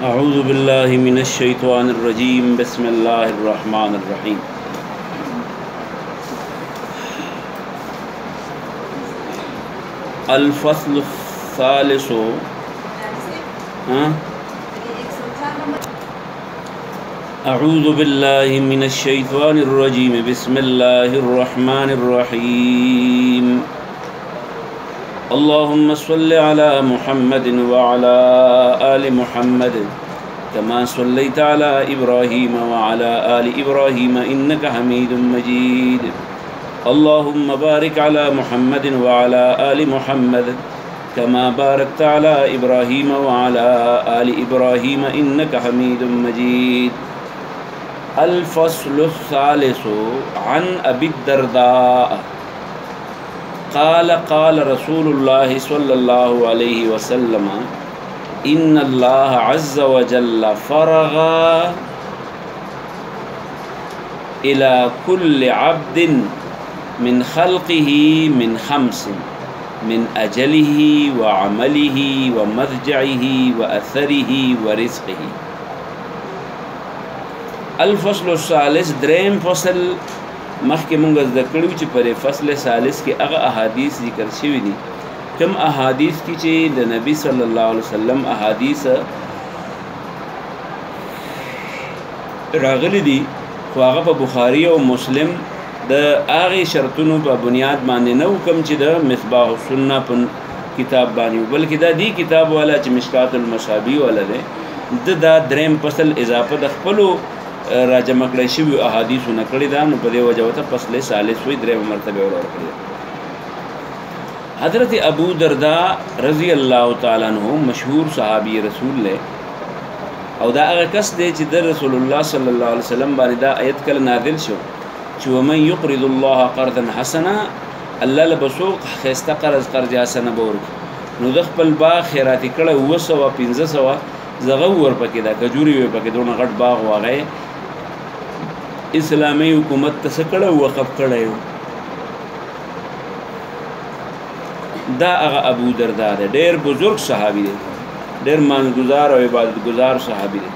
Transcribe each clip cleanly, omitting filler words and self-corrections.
أعوذ بالله من الشيطان الرجيم بسم الله الرحمن الرحيم الفصل الثالث أعوذ بالله من الشيطان الرجيم بسم الله الرحمن الرحيم اللهم صل على محمد وعلى آل محمد كما صليت على إبراهيم وعلى آل إبراهيم إنك حميد مجيد اللهم بارك على محمد وعلى آل محمد كما باركت على إبراهيم وعلى آل إبراهيم إنك حميد مجيد. الفصل الثالث عن أبي الدرداء قال قال رسول الله صلى الله عليه وسلم إن الله عز وجل فرغ إلى كل عبد من خلقه من خمس من أجله وعمله ومضجعه وأثره ورزقه. الفصل الثالث دریم فصل مخکې مونږ زده کړو چې پر فصل ثالث کې هغه احادیث ذکر شوي دي کوم احادیث کې چې د نبی صلی الله علیه وسلم احادیث راغلي دي خو هغه په بخاری او مسلم د هغه شرطونو په بنیاد باندې نه کوم چې د مصباح السنه په کتاب باندې بلکې دا دی کتاب والا چې مشکات المصابیح والا دی دا دریم فصل اضافه د خپل راجمع کړی شوی احادیثو نه کړی دا نو په دې وجه ته فصل ثالث وی دریم مرتبه ورکړي. حضرت ابو درداء رضی الله تعالی عنہ مشهور صحابی رسول له او دا هغه کس دی چې د رسول الله صلی الله علیه وسلم باندې دا آیت کله نازل شو چې ومن یقرض الله قرضا حسنا الله لبسو خسته قرض حسنه بورک نو د خپل باغ خیراتی کړه 215 زغه ور پکې دا کجوري وي پکې دونه غټ باغ واغې اسلامي حکومت تسکړه وقف کړه دا هغه ابو درداء دی ډېر بزرگ صحابي دی ډېر مانګزار او عبادت گزار صحابي دی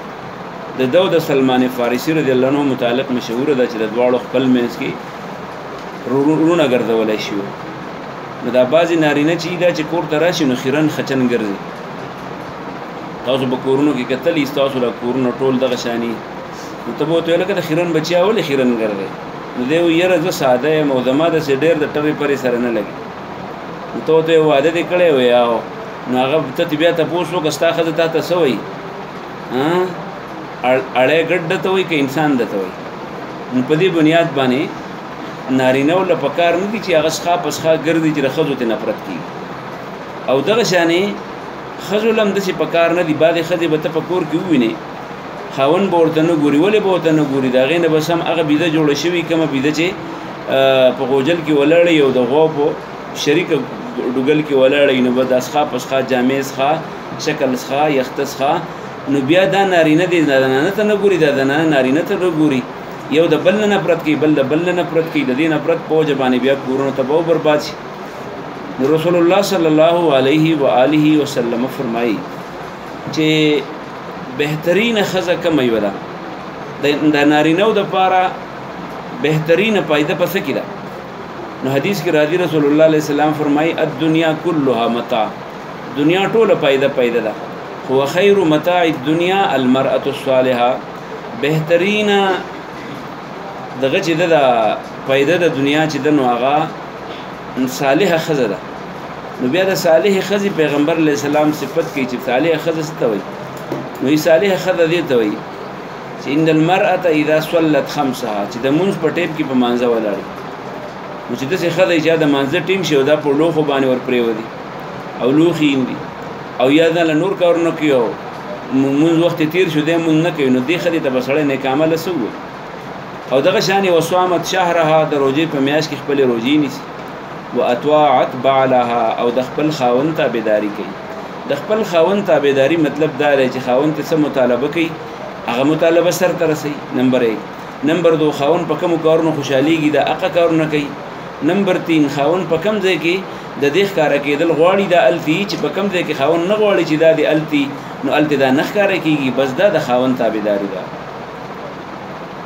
د داود سلمان فارسی رضی الله عنه متعلق مشهور ده چې د دواړو خپل منځ کې رونه ګرځولای شي نو دا بعضی نارینه چې دا چې کور ته راشي نو خیرن خچن ګرځي تاسو به کورونو کې کتل تاسو لا کورونو ټول دغه شانی نو ته به ته لکه د خیرن بچیا ولې خیرن ګرځي نو دی یره زه ساده مودمه د ډېر د ټری پرې سره نه لګي نو ته واده دې کړی و یا نو هغه ته بیا تاسو کستا خزه ته سوي ها اړه ګډ ته وي کې انسان دته وي په دې بنیاد باندې نارینه ول پکار نه دي چې هغه ښه پسخه ګرځي چې خزو ته نفرت کی او دغه شانې خزو لم د چې پکار نه دي بعد خزه به ته پکور کې ویني خاون ورته نه ګوري ولې به ورته نه ګوري دا غینه بس هم هغه بيده جوړ شوی کومه بيده چې په غوجل کې ولاړ یو د غوب شریک ډوګل کې ولاړ نو به د اسخه پسخه جامع ښه شکل ښه یختس ښه نو بیا دا نارینه دي نه ته نه ګوري دا نه نارینه ته نه ګوري یو د بل نه پرد کی بل د بل نه پرد کی د دې نه پرد په ځبانه بیا کورونو ته به برباد شي. رسول الله صلی الله علیه و آله وسلم فرمایي چې بهترین خزه کمه ولا د نارینه د پاره بهترین پایده پس کیدا نو حدیث کې راځي رسول الله علیه السلام فرمایي الدنیا كلها متاع دنیا ټوله پایده ده هو خیر متاع الدنيا المرأة الصالحة بهترین دغه چې د پیدا د دنیا چې د نو هغه صالحه خزه ده نو بیا د صالحه خزه پیغمبر علی السلام صفت کوي چې صالحه خزه څه وي نو یې صالحه خزه دي ته وي چې ان المرأة اذا صلت خمسها چې د مونږ په ټیپ کې په مانځه ولاړي نو چې د څه خزه چې د مانځه ټیم شي او دا په لوخو باندې ور پرې ودی او لوخي اندي او یاد نه نور کارونه کیو مونږ وخت تیر شو دې مونږ نه کوي نو دې خدي ته بسړې نه کامل سو او دغه شان وسوامت شهرها د روزي په میاش کې خپل روزي نیسی واطاعت بعلها او د خپل خاوند تابعداري کوي د خپل خاوند تابعداري مطلب دا دی چې خاوند ته څه مطالبه کوي هغه مطالبه سر ته رسي. نمبر 1 نمبر 2 خاوند په کوم کارونو خوشحاليږي د اقا کارونه کوي. نمبر 3 خاوند په کوم ځای کې د دې ښکارا کېدل غواړي د التی چې په کوم ځای کې خاوند نه غواړي چې د التی نو هلته دا نه ښکاره کېږي بس دا د خاوند تابعداري ده.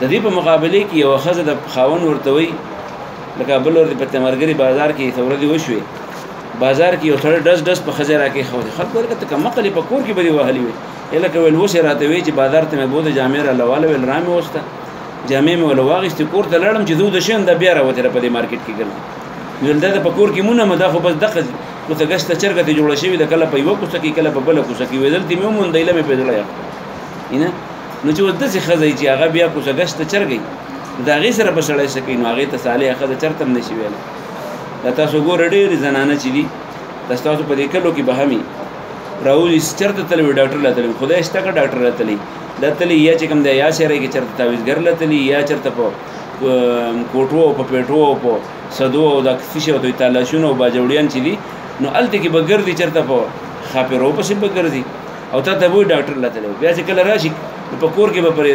د دې په مقابله کې یوه ښځه د خاوند ورته وایي لکه بل ورته په تمرګري بازار کې څه ورځې وشوې بازار کې یو سړی ډز ډز په ښځه راکې ښودې خلک ویل که ته که مقلې په کور کې به دې وهلې وې لکه ویل اوس یې راته وایي چې بازار ته مې بوده جامې راله ویل را مې وسته جامې مې وله واخېستې کور ته لاړم چې زه وده شم دا بیا راوتېره په دې مارکېټ کې ګرځي ویل دا د په کور کې مونه مه دا خو بس دغه ورته ګشته چرګه ترې جوړه شوې ده کله په یوه کوڅه کې کله په بله کوڅه کې ویې دلته مې وموندی له مې پرې زړه یخ نه نو چې اوس داسې ښځه چې هغه بیا کوڅه ګشته چرګی د هغې سره به سړی څه کوي نو هغې ته صالحه ښځه چېرته هم نشي ویلی دا تاسو ګوره ډېرې زنانه چې دي دا ستاسو په دې کلو کې به همي راوځي چېرته تللی وي ډاکټر له تللی خدای شته که ډاکټر له تللی دا تللی یا چې کوم دی یا شهرۍ کې چېرته تعویزګر له تللی یا چېرته په کوټو او په پیټو او په سدو او دا څه شي ورته وایي تالاشونه او باجوړیان چې دي نو هلته کې به ګرځي چېرته په خاپېرو پسې به ګرځي او تا ته به وایي ډاکټر له تللی بیا چې کله راشي په کور کې به پرې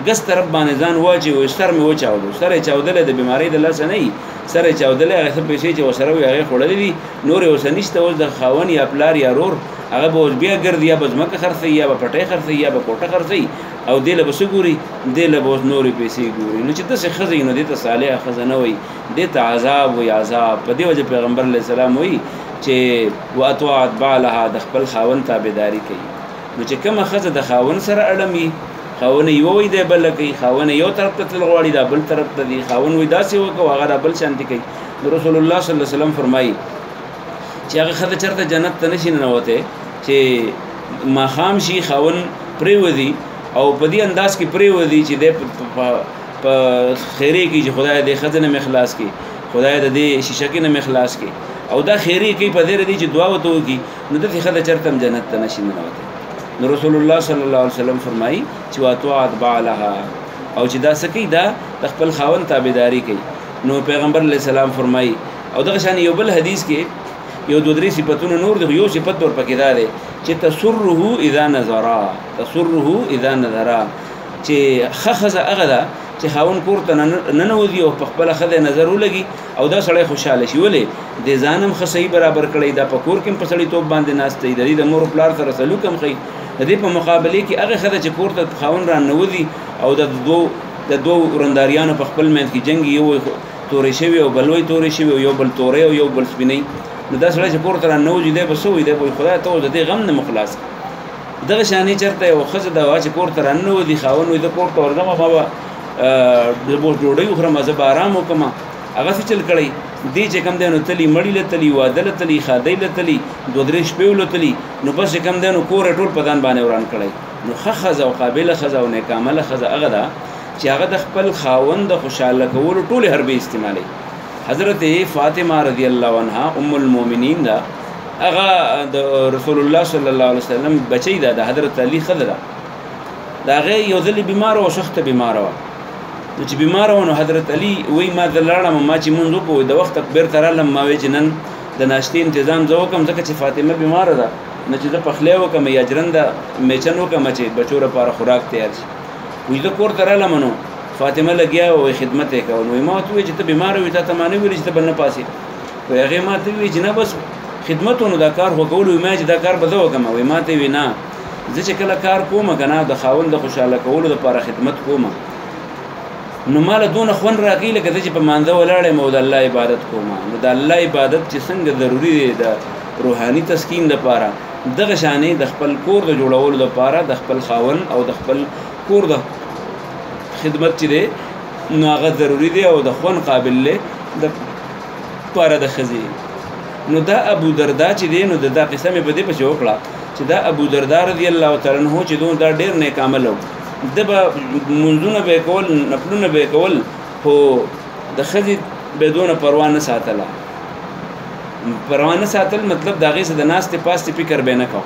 ګس طرف باندې ځان واچوي سر مې وچاودو سر یې چاودلی د بیمارۍ د لاسه نه وي سر یې چاودلی هغه څه پیسې چې ورسره وي هغې خوړلې دي نور یې اوسه نشته اوس د خاوند یا پلار یا رور هغه به اوس بیا ګرځي یا به ځمکه خرڅوي یا به پټۍ خرڅوي یا به کوټه خرڅوي او دې له به څه ګوري دې له به اوس نورې پیسې ګوري نو چې داسې ښځه وي نو دې ته صالحه ښځه نه وایي دې ته عذاب وایي عذاب په دې وجه پیغمبر علیه السلام وایي چې واطاعت بعلها د خپل خاوند تابعداري کوي نو چې کومه ښځه د خاوند سره اړم وي خاوند یو وایي دی بله کوي خاوند یو طرف ته تلل غواړي دا بل طرف ته دی خاوند وایي داسې وکړه هغه دا بل شانتي کوي نو رسول الله صلی الله علیه وسلم فرمایي چې هغه ښځه چېرته جنت ته نشي ننوتی چې ماښام شي خاوند پرېوځي او په دې انداز کې پرېوځي چې دی په خیرې کې چې خدای دې ښځه نه مې خلاص کړي خدای د دې شیشکې نه مې خلاص کړي او دا خیرې کوي په دې ردي چې دعا ورته وکړي نو داسې ښځه چېرته هم جنت ته نشي ننوتی نو رسول الله صلی الله علیه وسلم فرمایي چې واطاعت بعلها او چې دا څه کوي دا د خپل خاوند تابعداري کوي نو پیغمبر علیه السلام فرمایي او دغه شان یو بل حدیث کې یو دو درې صفتونه نور دي یو صفت ورپکې دا دی چې تسره اذا نظرا تسره اذا نظرا چې ښه ښځه هغه ده چې خاوند کور ته ننوځي او په خپله ښځه نظر ولګي او دا سړی خوشحاله شي ولې د ځان هم ښه صحیح برابر کړی دا په کور کې هم په سړیتوب باندې ناست دی د دې د مور و پلار سره سلوک هم ښیي د دې په مقابلې کې هغه ښځه چې کور ته خاوند راننوځي او د دوو ورنداریانو په خپل منځ کې جنګ یو تورې شوي او بل وی تورې شوي او یو بل تورې او یو بل سپینۍ نو دا سړی چې کور ته راننوځي دی به څه وایي دی به وایي خدای ته اوس د دې غم نه مو خلاص کړه دغه شانې چېرته یوه ښځه ده چې کور ته راننوځي خاوند وایي زه کور ته ورځم ما به زه به ډوډۍ وخورم زه به ارام وکړم هغه څه چل کړی دې چې کوم دی نو تلي مړي له تلي واده له تلي ښادۍ له تلي دوه درې شپې له تلي نو بس چې کوم دی نو کور یې ټول په ځان باندې وران کړی نو ښه ښځه او قابله ښځه او نیکعمله ښځه هغه ده چې هغه د خپل خاوند د خوشحاله کولو ټولې حربې استعمالوي حضرت فاطمه رضی الله عنها ام المؤمنین ده هغه د رسول الله صلی الله علیه وسلم بچی ده د حضرت علی ښځه ده د هغې یو ځلې بیماره وه سخته بیماره وه نو چې بیماره وه نو حضرت علي وایي ما ته لاړم ما چې مونځ وکړو د وخته بېرته رالم ما وایي چې نن د ناشتې انتظام زه وکړم ځکه چې فاطمه بیماره ده نو چې زه پخلی وکړم یا جرنده میچن وکړم چې بچو لپاره خوراک تیار شي وایي زه کور ته رالم نو فاطمه لګیا وه وایي خدمت یې کوه نو ما ورته ووایي چې ته بیماره وي تا ته ما نه ویلي چې ته به نه پاسې وایي هغې ما ته ووایي چې نه بس خدمت و نو دا کار خو کولو وایي ما چې دا کار به زه وکړم وایي ما ته وایي نه زه چې کله کار کوم که نه د خاوند د خوشحاله کولو دپاره خدمت کوم نو ماله دونه خوند راکوي لکه زه چې په مانځه ولاړ یم او د الله عبادت کوم نو د الله عبادت چې څنګه ضروري دی د روحاني تسکین دپاره دغه شانې د خپل کور د جوړولو دپاره د خپل خاوند او د خپل کور د خدمت چې دی نو هغه ضروري دی او د خوند قابل دی د پاره د ښځې نو دا ابو دردا چې دی نو دا قصه مې په دې پسې وکړه چې دا ابو دردا رضی الله تعالی عنه چې دون دا ډېر نیک عمل و د به منځونه به یې کول نفلونه به یې کول خو د ښځې به دونه پروا نه ساتله پروا نه ساتل مطلب د هغې څه د ناستې پاستې فکر به یې نه کوه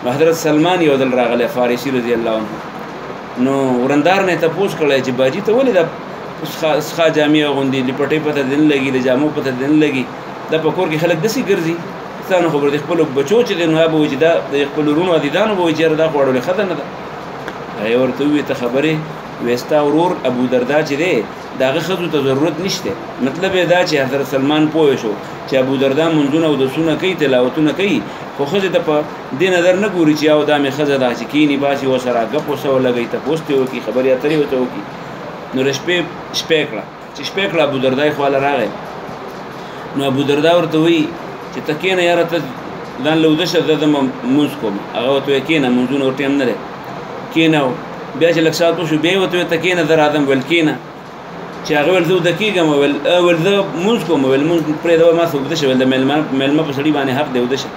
نو حضرت سلمان یو ځل راغلی فارسي رضی الله عنه نو ورندار نه یې تپوس کړی چې باجي ته ولې دا څښا جامې اغوندي لپټۍ پته دې نه لګي د جامو پته دې نه لګي دا په کور کې خلک داسې ګرځي ستا نو خبره د خپلو بچو چې دی نو هغه به وایي چې دا د خپلو وروڼو عزیزانو به وایي چې یاره دا خو اړولې ښځه نه ده هغې ورته ووایي ته خبرې وایي ستا ورور ابو دردا چې دی د هغه ښځو ته ضرورت نشته مطلب یې دا چې حضرت سلمان پوه شو چې ابو دردا منځونه او دسونه کوي تلاوتونه کوي خو ښځې ته په دې نظر نه ګوري چې یو دا مې ښځه ده چې کینی باسي ورسره ګپ وسه ولګوي تپوس ترې وکړي خبرې اترې ورته وکړي نو شپې کړه چې شپې کړه ابو دردا یې خواله راغی نو ابو دردا ورته وایي چې ته کښېنه یاره ته ځان له وده شه زه ځم لمونځ کوم هغه ورته وایي کښېنه لمونځونه ور ټایم نه دی کښېنه بیا چې لږ ساعت وشو بیا یې ورته وایي ته کښېنه زه راځم ویل کښېنه چې هغه ویل زه وده کېږم ویل زه لمونځ کوم ویل لمونځ پرېږده ما څه وده شه ویل د مېلمه په سړي باندې حق دی وده شه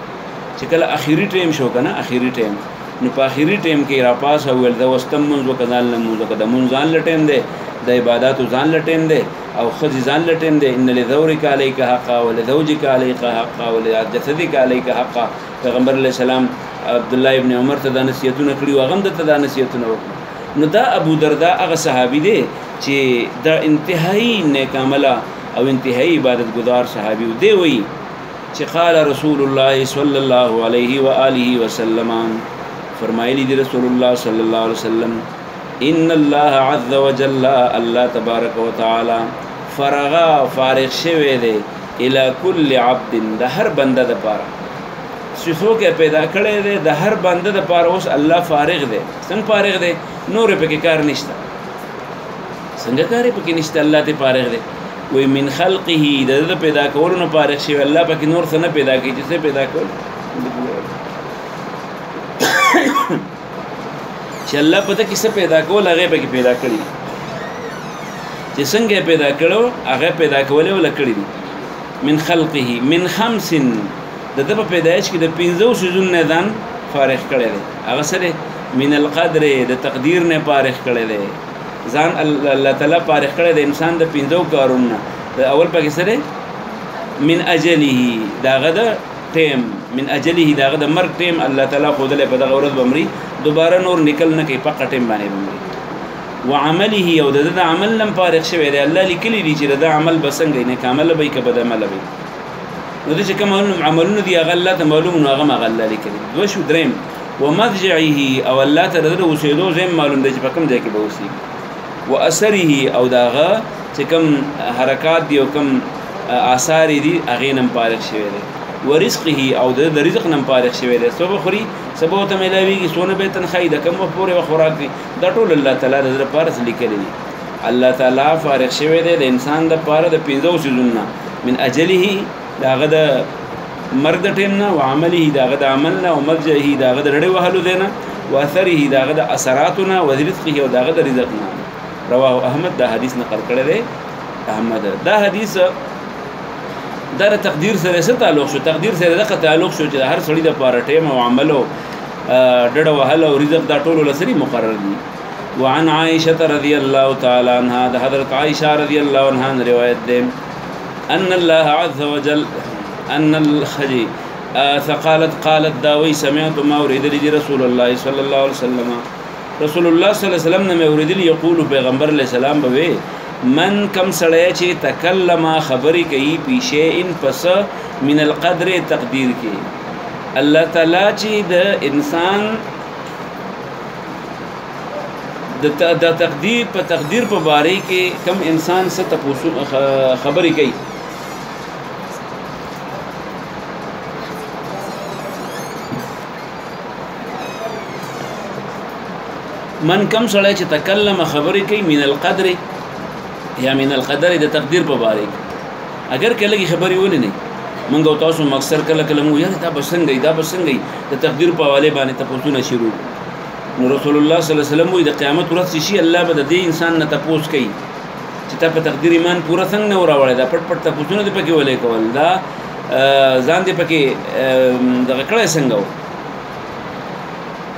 چې کله اخري ټایم شو که نه اخري ټایم نو په اخري ټایم کې راپاسه وویل زه اوس ته لمونځ وکړه ځان له لمونځ وکړه د لمونځ ځان له ټایم دی د عباداتو ځان له ټایم دی او ښځې ځان له ټایم دی ان لذورک علیک حقا ولزوجک علیک حقا ولجسدک علیک حقا پیغمبر علیه السلام عبدالله ابن عمر ته دا نصیحتونه کړي وو هغه هم درته دا نصیحتونه وکړي نو دا ابو دردا هغه صحابي دی چې دا انتهایی نیک عمله او انتهایی عبادت گزار صحابي و دی وایي چې قال رسول الله صلی الله علیه و آله وسلم فرمایلی دی رسول الله صلی الله علیه وسلم ان الله عز وجل الله تبارک وتعالى فارغ شوی دی الى كل عبد د هر بنده د پاره صفو کې پیدا کړی دی د هر بنده د پاره اوس الله فارغ دی څنګه فارغ دی نور پکې کار نشته څنګه کار پکې نشته الله ته فارغ دی وی من خلقه د پیدا کولو نه فارغ شوی الله پکې نور څه نه پیدا کوي چې څه پیدا کول چې الله پته کې څه پیدا کول هغه پکې پیدا کړی چې څنګه پیدا کړو هغه پیدا کولې ولا کړی دي من خلقه من خمس د په پیدایش کې د 15 سيزونو نه ځان فارغ کړی دی هغه سره من القدر د تقدیر نه فارغ کړی دی ځان الله تعالی فارغ کړی دی انسان د 15 کارونه اول پکې سره من اجله داغه د ټیم من اجله داغه د مرګ ټیم الله تعالی خو دله په دغه ورځ بمري دوباره نور نکل نه کوي پکه ټیم باندې بمري وعمله او د عمل لم فارغ شوی دی الله لیکلی دی چې د عمل بسنګ نه کامل به کې بد عمل وي نو د چې کوم عملونه دی هغه الله ته معلوم نو هغه الله لیکلی دو شو دریم ومضجعه او الله ته د اوسېدو زم معلوم دی چې په کوم ځای کې به اوسي واثره او داغه چې کوم حرکات دی او کوم آثار دي هغه نم فارغ شوی دی ورزقه او د رزق نم فارغ شوی دی سبا خوري سبا ته ملاویږي سونه به تنخوي د کوم پورې خوراک دی دا ټول الله تعالی د پارس لیکلی دی الله تعالی فارغ شوی دی د انسان د پاره د 15 سيزونه من اجله داغه د مرګ د ټیم نه او عمله داغه د عمل نه او مرجعه داغه د رړې وهلو دی نه واثره داغه د اثراتونه او رزقه او داغه د رزق نه رواه احمد دا حدیث نقل کړی دی احمد دا حدیث دا تقدیر سره څه تعلق شو تقدیر سره دغه تعلق شو چې هر سړی د پاره ټیم او عمل او ډډه وهل او رزق دا ټول لسري مقرر دي وعن عائشه رضی الله تعالی عنها د حضرت عائشه رضی الله عنها روایت ده ان الله عز وجل ان الخجي قالت داوي سمعت ما اريد لي رسول الله صلى الله عليه وسلم رسول الله صلی الله علیه وسلم نے اريد لي يقول پیغمبر علیہ السلام به من کم سړی چې تکلم خبرې کوي پیشین پس من القدر تقدیر کې الله تعالی چې د انسان د تقدیر په باره کې کم انسان څه تاسو خبرې کوي من کم سړی چې تکلم خبرې کوي من القدر یا من القدر د تقدیر په باره کې اگر کله کی خبرې ولې نه منګو تاسو مکسر کله مو یاره دا بسنګي د تقدیر په حواله باندې تاسو نه شروع نو رسول الله صلی الله علیه وسلم د قیامت ورځ شي الله به د دې انسان نه تاسو کوي چې تا په تقدیر ایمان پورا څنګه نه وراوړی دا پټ تاسو نه پکې ولې کول دا ځان دې پکې دغه کړه څنګه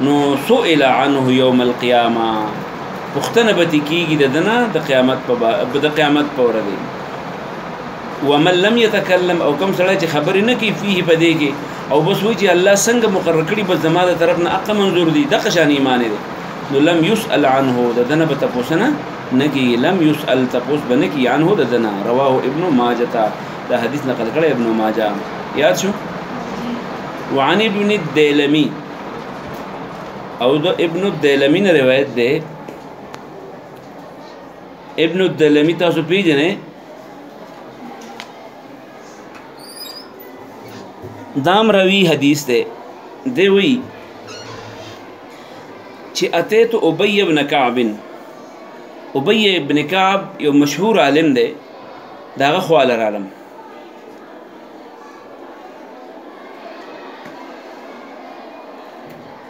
نو سئل عنه يوم القيامه پختنه به کیږي د دنه د قیامت په ورځ ومن لم يتكلم او کوم سره چې خبرې نه کوي فيه پدې کې او بس وی چې الله څنګه مقرر کړي بس زماده طرف نه اقا منظور دي د قشان ایمان دي نو لم يسأل عنه د دنه به تاسو نه کی لم يسأل تاسو بنه کی عنه د دنه رواه ابن ماجه دا حدیث نقل کړی ابن ماجه یاد شو وعن ابن الديلمي او د ابن الديلمي روایت ده ابن الديلمي تاسو پیژنئ دام روي حدیث ده دی وی چې اتیت ابی ابن کعب ابی ابن کعب یو مشهور عالم دی داغه خواله رالم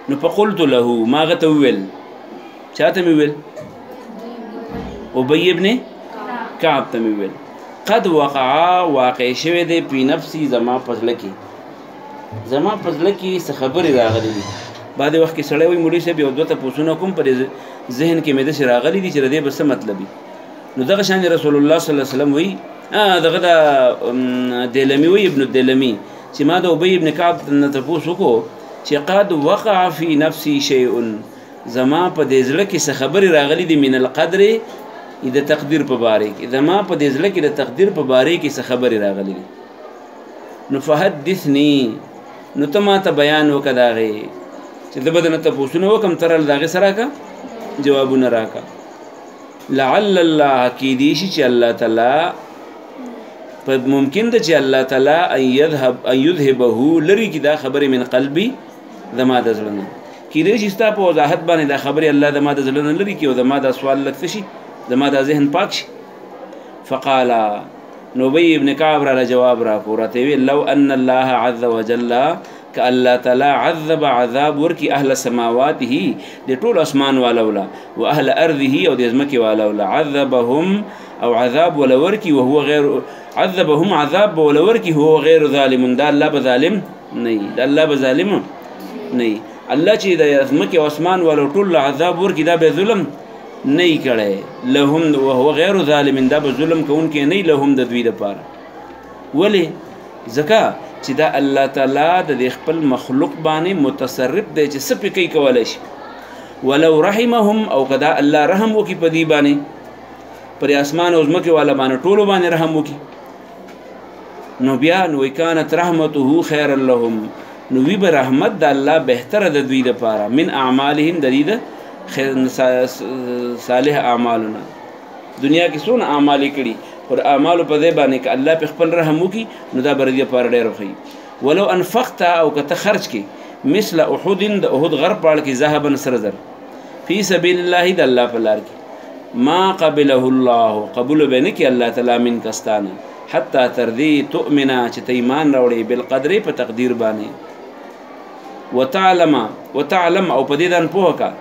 نو فقلت له ما غته ویل چاته مې ویل ابی ابن کعب ته مې ویل قد واقع شوی دی په نفسي زما پزله کې څه خبرې راغلي دي بعد وخت کې سړی وي مولوي صاحب یو دوه تپوسونه کوم پر ذهن کې مې داسې راغلي دي چې د دې به څه مطلب وي نو دغه شان رسول الله صلی الله علیه وسلم وایي دغه د دیلمي وایي ابن الدیلمي چې ما د ابی ابن کعب نه تپوس وکړو چې قد وقع فی نفسي شیء زما په دې زړه کې څه خبرې راغلي دي من القدر د تقدیر په باره کې زما په دې زړه کې د تقدیر په باره کې څه خبرې راغلي دي نو فحدثني نو ته ما ته بیان وکړه د هغې چې زه به درنه تپوسونه وکړم ته راله د هغې څه راکړه جوابونه راکړه لعل الله کیدای شي چې الله تعالی په ممکن ده چې الله تعالی ان یذهبه لري کې دا خبرې من قلبي زما د زړه نه کیدای شي ستا په وضاحت باندې دا خبرې الله زما د زړه نه لري کړي او زما دا سوال لږ څه شي زما دا ذهن پاک شي فقال نو ابی ابن کعب را جواب راکړو راته ویل لو ان الله عز وجل که الله تعالی عذب عذاب ورکی اهل سماواته د ټول اسمان والولا و اهل ارضه او د ځمکې والولا عذبهم او عذاب ولا ورکی وهو غیر عذبهم عذاب ولا ورکی هو غیر ظالم دا الله به ظالم نه دا الله به ظالم نه الله چې د ځمکې او اسمان والو ټول عذاب ورکی دا به ظلم نه کړي لهم وهو غیر ظالم دا به ظلم کوونکی نه لهم د دوی لپاره ولی ځکه چې دا الله تعالی د خپل مخلوق باندې متصرف دی چې څه پکې کولای شي ولو رحمهم او کدا الله رحم وکي په دې باندې پر اسمان او ځمکه والا باندې ټولو باندې رحم وکي نو بیا نو کانت رحمته خیر لهم نو وی به رحمت د الله بهتره د دوی لپاره من اعمالهم د دې صالح اعمالنا دنیا کې څونه اعمال کړي پر اعمالو په دې باندې ک الله په خپل رحم وکي نو دا بر دې پر ډېر خي ولو انفقت او کته خرج کې مثل احد د احد غر پاړ کې ذهبا سرزر فی سبیل الله د الله په لار کې ما قبله الله قبول بینه کې الله تعالی من کستانه حتی تر دې تؤمنا چې ایمان راوړي بالقدر په تقدیر باندې وتعلم او په دې دان پوهه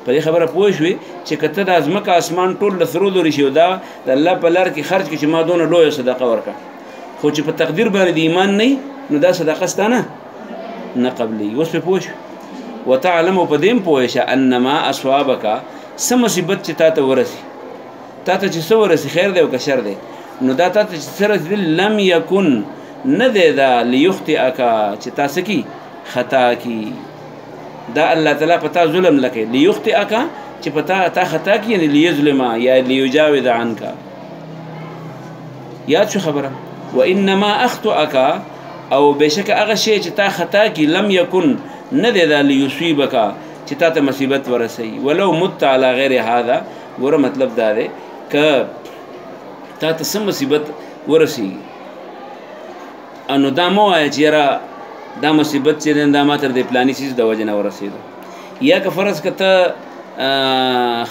په دې خبره پوه شوې چې کته د ازمکه اسمان ټول له سرو لري شي دا د الله په لار کې خرج کې چې ما دونه لویه صدقه ورکړه خو چې په تقدیر باندې د ایمان نه نو دا صدقه ستانه نه قبلي اوس په پوه شو وتعلم په دې پوه شه انما اصحابک سم مصیبت چې تا ته ورسي تا ته چې څه ورسي خیر دی او که شر دی نو دا تا ته چې سره لم یکن نه دی دا لیخطئک چې تاسو کې خطا کی دا الله تعالی پتا ظلم لکه لیخطئک چې پتا تا خطا کی یعنی لیظلم یا لیجاوز عنک یاد شو خبره وانما اخطئک او بشک هغه شی چې تا خطا کی لم یکن نه دی دا لیصيبک چې تا ته مصیبت ورسي ولو مت علی غیر هذا ګوره مطلب دا دی ک تا ته سم مصیبت ورسي انو دا مو اجرا دا مصیبت چې دا ما تر دې پلاني سیس د وجه نه ورسېده یا که فرض کته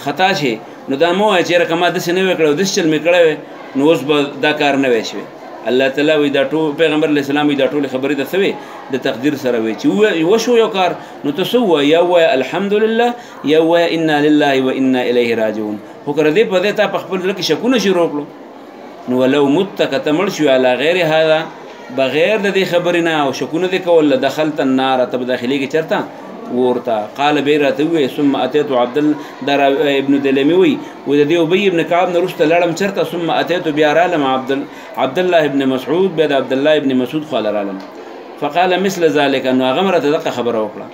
خطا شي نو دا مو چې رقمه د سنوي کړو د چل میکړو نو اوس به دا کار نه وشي الله تعالی وی دا ټول پیغمبر علی السلام وی دا ټول خبرې د سوي د تقدیر سره وی چې وشو یو کار نو تسو یا و الحمدلله یا و انا لله و انا الیه راجعون هو کړه دې په دې تا په خپل لکه شکونه شروع کړو نو ولو متکتمل شو علی غیر هذا بغیر د دې خبرې نه او شکونه دې کول دخلت النار تب داخلي کې چرته ورتا قال بیرته وی ثم اتيت عبد ابن دلمي وی و د دې ابي ابن كعب نرشت لړم چرته ثم اتيت بیا رالم عبد الله ابن مسعود بيد عبد الله ابن مسعود قال رالم فقال مثل ذلك انه غمره دقه خبر وکړه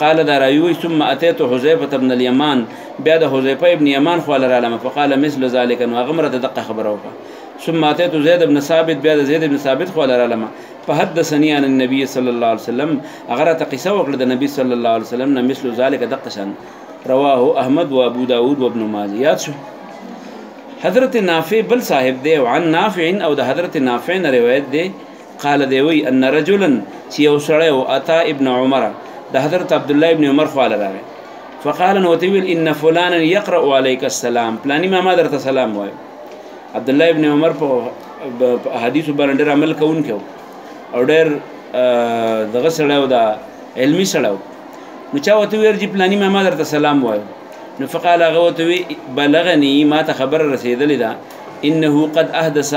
قال درايوي ثم اتيت حذيفه ابن اليمان بيد حذيفه ابن يمان قال رالم فقال مثل ذلك انه غمره دقه خبر وکړه ثم اتيت زيد بن ثابت بيد زيد بن ثابت قال رالم فحدثني عن النبي صلى الله عليه وسلم اغرت قصه وکړه د نبی صلی الله علیه وسلم نه مثل ذلك دقشان رواه احمد وابو داود وابن ماجه یاد شو حضرت نافع بل صاحب دی او عن نافع او د حضرت نافع نه روایت دی قال دی وی ان رجلا چې یو سړی و اتا ابن عمر د حضرت عبدالله ابن عمر خواله راغی فقال نو ورته ویل ان فلانا یقرأ علیک السلام پلانی ماما درته سلام وایي عبدالله ابن عمر په حدیثو باندې ډېر عمل کوونکی و او ډېر دغه سړی و دا علمي سړی و نو چا ورته ویل چې پلانی ماما درته سلام وایي نو فقال هغه ورته وی بلغني ما ته خبره رسېدلې ده انه قد احدث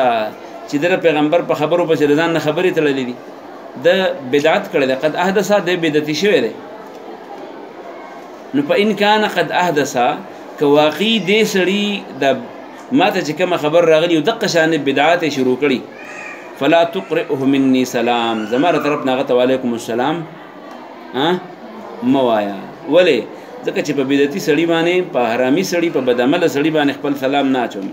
چې د پیغمبر په خبرو پسې د ځان نه خبرې تړلې دي د بدعت کړی ده قد احدث د بدعتي شوی دی نو په ان کان قد احدث که واقعي دې سړي د ما ته چې کومه خبر راغلی او دقه شانې بدعات شروع کړي فلا تقرئه مني سلام زما له طرف نه هغه ته وعلیکم السلام مه وایه ولې ځکه چې په بدعتي سړي باندې په حرامي سړي په بدعمله سړي باندې خپل سلام نه اچوم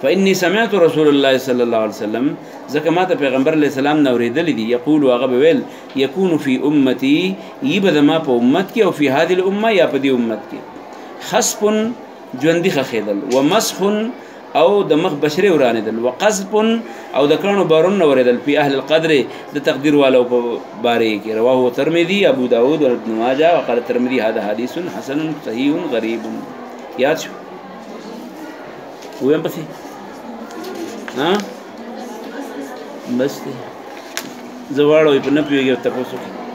فإني سمعت رسول الله صلى الله عليه وسلم ځکه ما ته پیغمبر علیه السلام نه اورېدلی دي یقول هغه به ویل یکون فی امتي یي به زما په امت کې او فی هذه الامه یا په دې امت کې خسف ژوندي خښېدل ومسخ او د مخ بشرې ورانېدل وقذف او د کاڼو بارونه ورېدل فی اهل القدر د تقدیر والو په باره کې رواه ترمذي ابو داود وابن ماجه وقال الترمذي هذا حديث حسن صحيح غريب یاد شو ویم پسې بس دی زه واړوي په نه پوهېږي تپوس وکړي